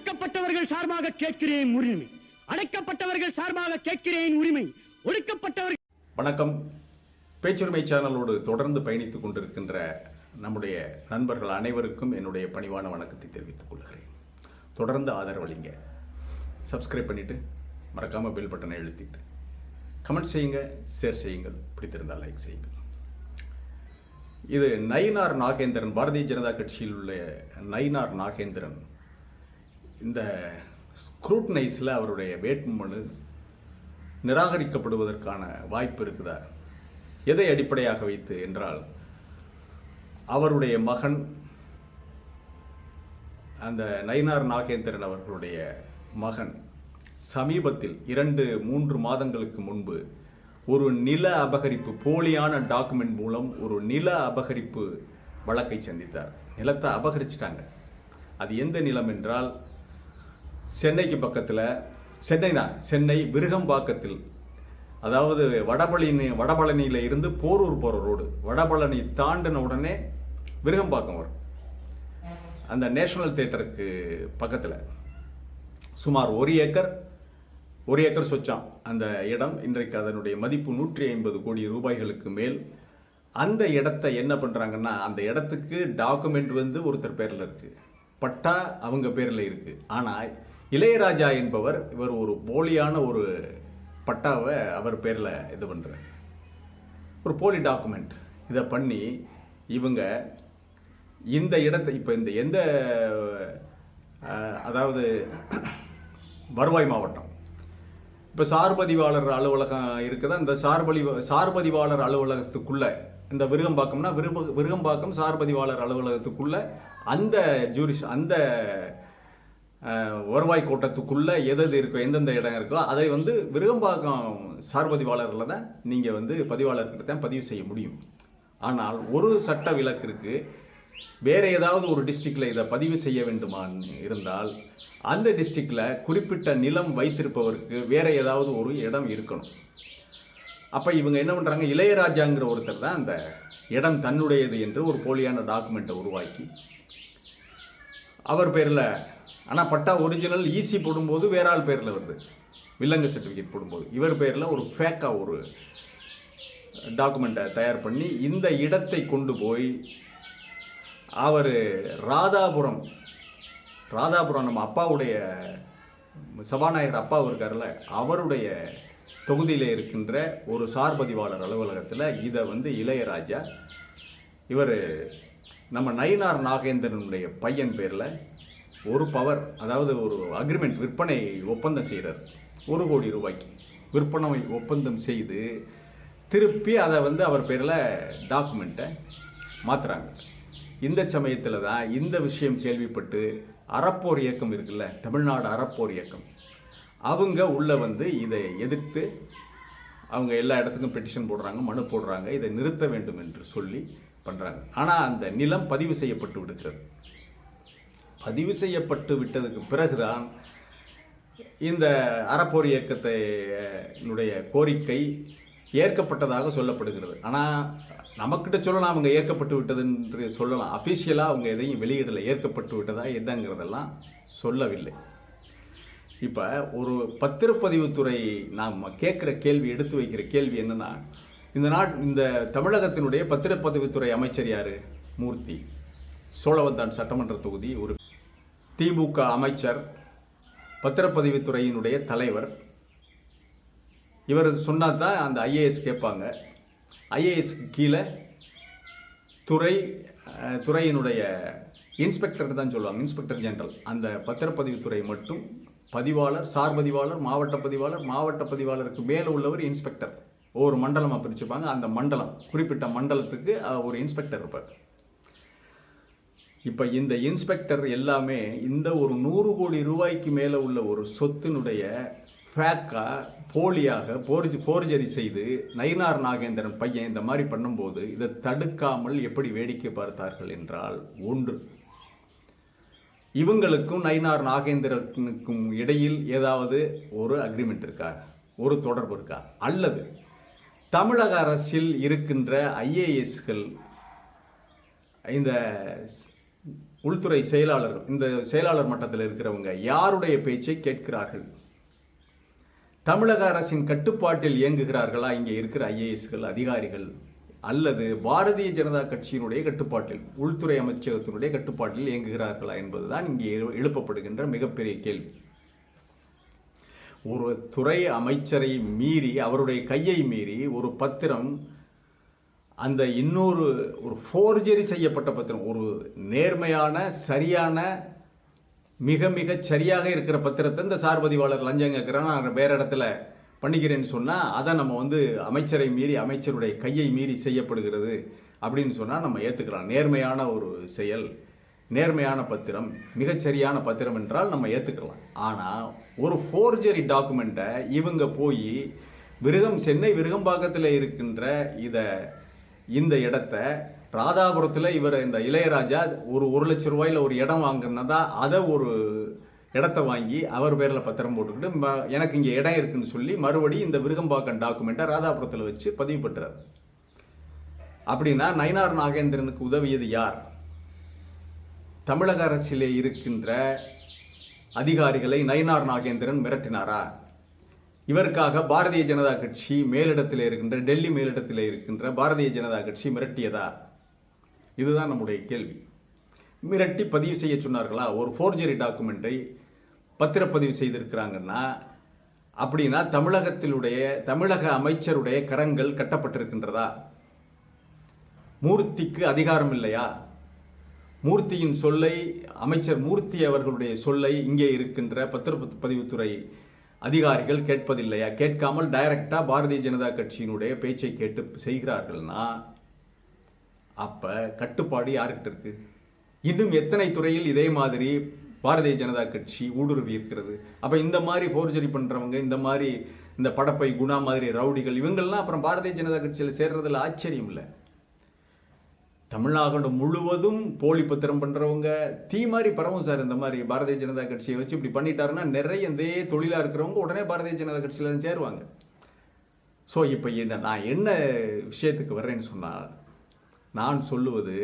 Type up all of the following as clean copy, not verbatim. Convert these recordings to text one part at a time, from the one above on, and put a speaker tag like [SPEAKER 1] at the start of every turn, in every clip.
[SPEAKER 1] ஒடுக்கப்பட்டவர்கள் சார்பாக கேட்கிறேன் உரிமை, அடைக்கப்பட்டவர்கள் சார்பாக கேட்கிறேன் உரிமை, ஒடுக்கப்பட்டவர்கள்.
[SPEAKER 2] வணக்கம். பேச்சுரிமை சேனலோடு தொடர்ந்து பயணித்துக் கொண்டிருக்கின்ற நம்முடைய நண்பர்கள் அனைவருக்கும் என்னுடைய பணிவான வணக்கத்தை தெரிவித்துக் கொள்கிறேன். தொடர்ந்து ஆதரவளிங்க. சப்ஸ்கிரைப் பண்ணிட்டு மறக்காம பெல் பட்டனை அழுத்திட்டு கமெண்ட் செய்யுங்க, ஷேர் செய்யுங்கள், பிடித்திருந்தால் லைக் செய்யுங்கள். இது நயினார் நாகேந்திரன், பாரதிய ஜனதா கட்சியில் உள்ள நயினார் நாகேந்திரன் இந்த ஸ்க்ரூட்னைஸில் அவருடைய வேட்புமனு நிராகரிக்கப்படுவதற்கான வாய்ப்பு இருக்குதா? எதை அடிப்படையாக வைத்து என்றால், அவருடைய மகன் அந்த நயினார் நாகேந்திரன் அவர்களுடைய மகன் சமீபத்தில் 2-3 மாதங்களுக்கு முன்பு ஒரு நில அபகரிப்பு, போலியான டாக்குமெண்ட் மூலம் ஒரு நில அபகரிப்பு வழக்கை சந்தித்தார். நிலத்தை அபகரிச்சிட்டாங்க. அது எந்த நிலம் என்றால், சென்னைக்கு பக்கத்தில், சென்னை விருகம்பாக்கத்தில், அதாவது வடபழனியில இருந்து போரூர் போகிற ரோடு, வடபழனி தாண்டின உடனே விருகம்பாக்கம் வரும். அந்த நேஷனல் தியேட்டருக்கு பக்கத்தில் சுமார் 1 ஏக்கர் சொச்சாம் அந்த இடம். இன்றைக்கு அதனுடைய மதிப்பு 150 கோடி ரூபாய்களுக்கு மேல். அந்த இடத்தை என்ன பண்றாங்கன்னா, அந்த இடத்துக்கு டாக்குமெண்ட் ஒருத்தர் பேர்ல இருக்கு, பட்டா அவங்க பேர்ல இருக்கு. ஆனா இளையராஜா என்பவர், இவர் ஒரு போலியான ஒரு பட்டாவை அவர் பேர்ல இது பண்ற ஒரு போலி டாக்குமெண்ட். இதை பண்ணி இவங்க இந்த இடத்தை இப்ப இந்த எந்த அதாவது வருவாய் மாவட்டம், இப்ப சார்பதிவாளர் அலுவலகம் இருக்குதா, இந்த சார்பதிவாளர் அலுவலகத்துக்குள்ள, இந்த விருகம்பாக்கம்னா விருகம்பாக்கம் சார்பதிவாளர் அலுவலகத்துக்குள்ள அந்த அந்த வருவாய் கோட்டத்துக்குள்ள எது இருக்கோ, எந்தெந்த இடம் இருக்கோ அதை விருகம்பாக்கம் சார்பதிவாளர்ல தான் நீங்க பதிவாளர்கிட்ட தான் பதிவு செய்ய முடியும். ஆனால் ஒரு சட்ட விலக்கு இருக்கு. வேற ஏதாவது ஒரு டிஸ்ட்ரிக்ட்ல இதை பதிவு செய்ய வேண்டுமான்னு இருந்தால், அந்த டிஸ்ட்ரிக்ட்ல குறிப்பிட்ட நிலம் வைத்திருப்பவருக்கு வேற ஏதாவது ஒரு இடம் இருக்கணும். அப்ப இவங்க என்ன பண்றாங்க, இளையராஜாங்கிற ஒருத்தர் தான் அந்த இடம் தன்னுடையது என்று ஒரு போலியான டாக்குமெண்ட்டை உருவாக்கி அவர் பேர்ல, ஆனா பட்டா ஒரிஜினல் ஈசி போடும்போது வேற ஆள் பேர்ல வருது, வில்லங்க சர்டிபிகேட் போடும்போது இவர் பேர்ல ஒரு ஃபேக்கா ஒரு டாக்குமெண்ட்டை தயார் பண்ணி இந்த இடத்தை கொண்டு போய் அவர் ராதாபுரம் நம்ம அப்பாவுடைய சபாநாயகர் அப்பா இருக்காருல்ல, அவருடைய தொகுதியில் இருக்கின்ற ஒரு சார்பதிவாளர் அலுவலகத்தில் இதை இளையராஜா, இவர் நம்ம நயினார் நாகேந்திரனுடைய பையன் பேரில் ஒரு பவர், அதாவது ஒரு அக்ரிமெண்ட், விற்பனை ஒப்பந்தம் செய்கிறார். 1 கோடி ரூபாய்க்கு விற்பனை ஒப்பந்தம் செய்து திருப்பி அதை அவர் பேரில் டாக்குமெண்ட்டை மாற்றுறாங்க. இந்த சமயத்தில் தான் இந்த விஷயம் கேள்விப்பட்டு அறப்போர் இயக்கம் இருக்குல்ல, தமிழ்நாடு அறப்போர் இயக்கம், அவங்க உள்ள இதை எதிர்த்து அவங்க எல்லா இடத்துக்கும் பெட்டிஷன் போடுறாங்க, மனு போடுறாங்க, இதை நிறுத்த வேண்டும் என்று சொல்லி பண்றாங்க. ஆனால் அந்த நிலம் பதிவு செய்யப்பட்டு விடுகிறது. பதிவு செய்யப்பட்டு விட்டதுக்கு பிறகுதான் இந்த அறப்போர் இயக்கத்தினுடைய கோரிக்கை ஏற்கப்பட்டதாக சொல்லப்படுகிறது. ஆனால் நமக்கிட்ட சொல்லலாம் அவங்க ஏற்கப்பட்டு விட்டது என்று சொல்லலாம், அபிஷியலா அவங்க எதையும் வெளியிடல, ஏற்கப்பட்டு விட்டதா என்னங்கிறதெல்லாம் சொல்லவில்லை. இப்ப ஒரு பத்திரப்பதிவுத்துறை நாம் கேட்கிற கேள்வி, எடுத்து வைக்கிற கேள்வி என்னன்னா, இந்த தமிழகத்தினுடைய பத்திரப்பதிவுத்துறை அமைச்சர் யாரு? மூர்த்தி, சோழவந்தான் சட்டமன்ற தொகுதி ஒரு திமுக அமைச்சர், பத்திரப்பதிவுத்துறையினுடைய தலைவர். இவர் சொன்னாதான் அந்த ஐஏஎஸ் கேட்பாங்க. ஐஏஎஸ்க்கு கீழே துறையினுடைய இன்ஸ்பெக்டர் தான் சொல்லுவாங்க, இன்ஸ்பெக்டர் ஜெனரல். அந்த பத்திரப்பதிவுத்துறை மட்டும் பதிவாளர், சார்பதிவாளர், மாவட்ட பதிவாளருக்கு மேலே உள்ளவர் இன்ஸ்பெக்டர். ஒவ்வொரு மண்டலமாக பிரிச்சுப்பாங்க. அந்த மண்டலம், குறிப்பிட்ட மண்டலத்துக்கு ஒரு இன்ஸ்பெக்டர் இருப்பார். இப்போ இந்த இன்ஸ்பெக்டர் எல்லாமே இந்த ஒரு 100 கோடி ரூபாய்க்கு மேலே உள்ள ஒரு சொத்தினுடைய ஃபேக்கா, போலியாக போர்ஜரி செய்து நயினார் நாகேந்திரன் பையன் இந்த மாதிரி பண்ணும்போது இதை தடுக்காமல் எப்படி வேடிக்கை பார்த்தார்கள் என்றால், ஒன்று, இவங்களுக்கும் நயினார் நாகேந்திரனுக்கும் இடையில் ஏதாவது ஒரு அக்ரிமெண்ட் இருக்கா, ஒரு தொடர்பு இருக்கா, அல்லது தமிழக அரசில் இருக்கின்ற ஐஏஎஸ்கள் இந்த உள்துறை செயலாளர்கள், இந்த செயலாளர் மட்டத்தில் இருக்கிறவங்க யாருடைய பேச்சை கேட்கிறார்கள்? தமிழக அரசின் கட்டுப்பாட்டில் இயங்குகிறார்களா இங்கே இருக்கிற ஐஏஎஸ்கள் அதிகாரிகள், அல்லது பாரதிய ஜனதா கட்சியினுடைய கட்டுப்பாட்டில், உள்துறை அமைச்சகத்தினுடைய கட்டுப்பாட்டில் இயங்குகிறார்களா என்பதுதான் இங்கே எழுப்பப்படுகின்ற மிகப்பெரிய கேள்வி. ஒரு துறை அமைச்சரை மீறி, அவருடைய கையை மீறி ஒரு பத்திரம், அந்த இன்னொரு ஒரு ஃபோர்ஜரி செய்யப்பட்ட பத்திரம், ஒரு நேர்மையான சரியான மிக மிக சரியாக இருக்கிற பத்திரத்தை இந்த சார்பதிவாளர் லஞ்சம் கேட்கிறான், நான் வேற இடத்துல பண்ணிக்கிறேன்னு சொன்னால் அதை நம்ம அமைச்சரை மீறி, அமைச்சருடைய கையை மீறி செய்யப்படுகிறது அப்படின்னு சொன்னால் நம்ம ஏற்றுக்கலாம். நேர்மையான ஒரு செயல், நேர்மையான பத்திரம், மிகச்சரியான பத்திரம் என்றால் நம்ம ஏற்றுக்கலாம். ஆனால் ஒரு ஃபோர்ஜரி டாக்குமெண்ட்டை இவங்க போய் சென்னை விருகம்பாக்கத்தில் இருக்கின்ற இந்த இடத்த ராதாபுரத்தில் இந்த இளையராஜா ஒரு 1 லட்சம் ரூபாயில் ஒரு இடம் வாங்கினதா, அதை ஒரு இடத்த வாங்கி அவர் பேரில் பத்திரம் போட்டுக்கிட்டு எனக்கு இங்கே இடம் இருக்குன்னு சொல்லி மறுபடியும் இந்த விருகம்பாக்கம் டாக்குமெண்ட்டை ராதாபுரத்தில் வச்சு பதிவு பெற்றார். அப்படின்னா நயினார் நாகேந்திரனுக்கு உதவியது யார்? தமிழக அரசிலே இருக்கின்ற அதிகாரிகளை நயினார் நாகேந்திரன் மிரட்டினாரா? இவருக்காக பாரதிய ஜனதா கட்சி மேலிடத்தில் இருக்கின்ற, டெல்லி மேலிடத்தில் இருக்கின்ற பாரதிய ஜனதா கட்சி மிரட்டியதா? இதுதான் நம்முடைய கேள்வி. மிரட்டி பதிவு செய்ய சொன்னார்களா? ஒரு ஃபோர்ஜரி டாக்குமெண்ட்டை பத்திரப்பதிவு செய்திருக்கிறாங்கன்னா அப்படின்னா தமிழக அமைச்சருடைய கரங்கள் கட்டப்பட்டிருக்கின்றதா? மூர்த்திக்கு அதிகாரம் இல்லையா? மூர்த்தியின் சொல்லை, அமைச்சர் மூர்த்தி அவர்களுடைய சொல்லை இங்கே இருக்கின்ற பத்திரப்பதிவுத்துறை அதிகாரிகள் கேட்பதில்லையா? கேட்காமல் டைரக்டா பாரதிய ஜனதா கட்சியினுடைய பேச்சை கேட்டு செய்கிறார்கள்னா அப்ப கட்டுப்பாடு யாருக்கிட்ட இருக்கு? இன்னும் எத்தனை துறையில் இதே மாதிரி பாரதிய ஜனதா கட்சி ஊடுருவி இருக்கிறது? அப்ப இந்த மாதிரி ஃபோர்ஜரி பண்றவங்க, இந்த மாதிரி இந்த படப்பை குணா மாதிரி ரவுடிகள், இவங்கெல்லாம் அப்புறம் பாரதிய ஜனதா கட்சியில் சேர்றதுல ஆச்சரியம் இல்லை. தமிழ்நாடு முழுவதும் போலி பத்திரம் பண்றவங்க தீ மாதிரி பரவும் சார். இந்த மாதிரி பாரதிய ஜனதா கட்சியை வச்சு இப்படி பண்ணிட்டாருன்னா நிறைய இந்த தொழிலா இருக்கிறவங்க உடனே பாரதிய ஜனதா கட்சியில சேருவாங்க. ஸோ இப்போ நான் என்ன விஷயத்துக்கு வர்றேன்னு சொன்னால், நான் சொல்லுவது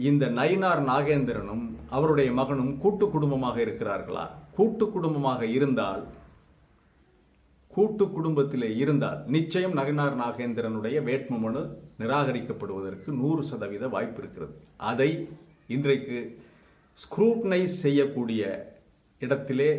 [SPEAKER 2] இந்த நயினார் நாகேந்திரனும் அவருடைய மகனும் கூட்டு குடும்பமாக இருக்கிறார்களா? கூட்டு குடும்பமாக இருந்தால், கூட்டு குடும்பத்திலே இருந்தால் நிச்சயம் நயினார் நாகேந்திரனுடைய வேட்புமனு நிராகரிக்கப்படுவதற்கு 100% வாய்ப்பு இருக்கிறது. அதை இன்றைக்கு ஸ்க்ரூட்னைஸ் செய்யக்கூடிய இடத்திலே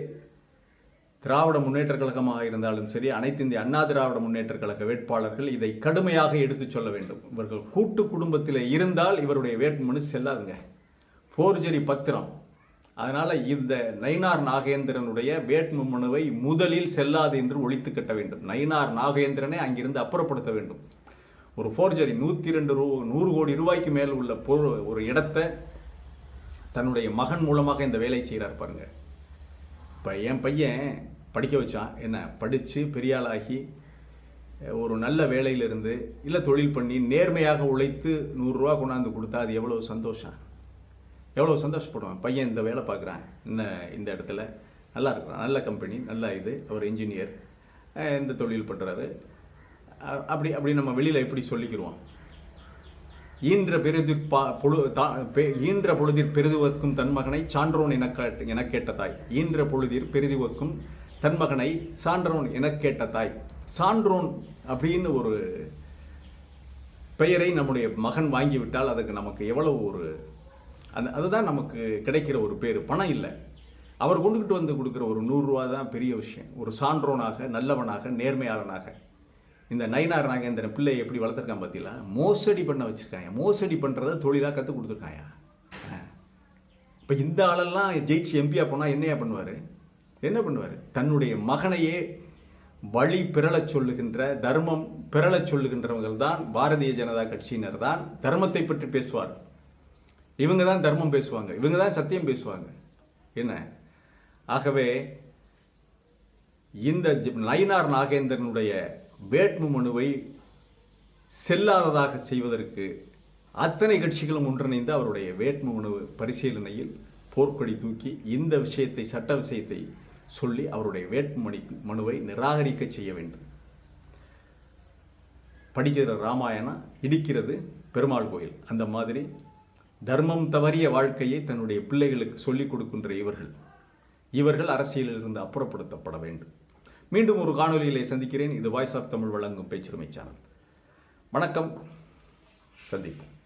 [SPEAKER 2] திராவிட முன்னேற்ற கழகமாக இருந்தாலும் சரி, அனைத்து இந்திய அண்ணா திராவிட முன்னேற்ற கழக வேட்பாளர்கள் இதை கடுமையாக எடுத்துச் சொல்ல வேண்டும். இவர்கள் கூட்டு குடும்பத்திலே இருந்தால் இவருடைய வேட்புமனு செல்லாதுங்க, ஃபோர்ஜரி பத்திரம். அதனால இந்த நயினார் நாகேந்திரனுடைய வேட்புமனுவை முதலில் செல்லாது என்று ஒழித்து கட்ட வேண்டும். நயினார் நாகேந்திரனை அங்கிருந்து அப்புறப்படுத்த வேண்டும். ஒரு ஃபோர்ஜரி 100 கோடி ரூபாய்க்கு மேல் உள்ள ஒரு இடத்தை தன்னுடைய மகன் மூலமாக இந்த வேலை செய்கிறார் பாருங்க. இப்போ என் பையன் படிக்க வச்சான், என்ன படித்து பெரியாளாகி ஒரு நல்ல வேலையிலிருந்து இல்லை தொழில் பண்ணி நேர்மையாக உழைத்து 100 ரூபா கொண்டாந்து கொடுத்தா அது எவ்வளோ சந்தோஷம், எவ்வளோ சந்தோஷப்படுவேன். பையன் இந்த வேலை பார்க்குறான், இந்த இடத்துல நல்லா இருக்கிறான், நல்ல கம்பெனி, நல்ல அவர் இன்ஜினியர், இந்த தொழில் பண்ணுறாரு, அப்படி நம்ம வெளியில் எப்படி சொல்லிக்கிறோம்? ஈன்ற பொழுதிற் பெரிதுவக்கும் தன் மகனை சான்றோன் என கேட்ட தாய். ஈன்ற பொழுதிற் பெரிதுவக்கும் தன் மகனை சான்றோன் என கேட்ட தாய். சான்றோன் அப்படின்னு ஒரு பெயரை நம்முடைய மகன் வாங்கிவிட்டால் அதுக்கு நமக்கு எவ்வளவு அதுதான் நமக்கு கிடைக்கிற ஒரு பேர். பணம் இல்லை, அவர் கொண்டுகிட்டு வந்து கொடுக்குற ஒரு 100 ரூபா தான் பெரிய விஷயம். ஒரு சான்றோனாக, நல்லவனாக, நேர்மையாளனாக இந்த நயினார் நாகேந்திரன் பிள்ளையை எப்படி வளர்த்துருக்கான் பார்த்தீங்களா? மோசடி பண்ண வச்சிருக்காங்க. மோசடி பண்றத தொழிலாக கற்றுக் கொடுத்துருக்காங்க. இப்போ இந்த ஆளெல்லாம் ஜெயிச்சு எம்பியா போனால் என்னையா பண்ணுவார்? என்ன பண்ணுவார்? தன்னுடைய மகனையே வழி பிறளச் சொல்லுகின்ற, தர்மம் பிறளச் சொல்லுகின்றவர்கள் தான் பாரதிய ஜனதா கட்சியினர் தான் தர்மத்தை பற்றி பேசுவார். இவங்க தான் தர்மம் பேசுவாங்க, இவங்க தான் சத்தியம் பேசுவாங்க. என்ன? ஆகவே இந்த நயினார் நாகேந்திரனுடைய வேட்புமனுவை செல்லாததாக செய்வதற்கு அத்தனை கட்சிகளும் ஒன்றிணைந்து அவருடைய வேட்புமனு பரிசீலனையில் போர்க்கொடி தூக்கி இந்த விஷயத்தை, சட்ட விஷயத்தை சொல்லி அவருடைய வேட்புமனுவை நிராகரிக்க செய்ய வேண்டும். படிக்கிற ராமாயணம், இடிக்கிறது பெருமாள் கோயில், அந்த மாதிரி தர்மம் தவறிய வாழ்க்கையை தன்னுடைய பிள்ளைகளுக்கு சொல்லிக் கொடுக்கின்ற இவர்கள் அரசியலில் இருந்து அப்புறப்படுத்தப்பட வேண்டும். மீண்டும் ஒரு காணொலியிலே சந்திக்கிறேன். இது வாய்ஸ் ஆஃப் தமிழ் வழங்கும் பேச்சுரிமை சேனல். வணக்கம், சந்திப்போம்.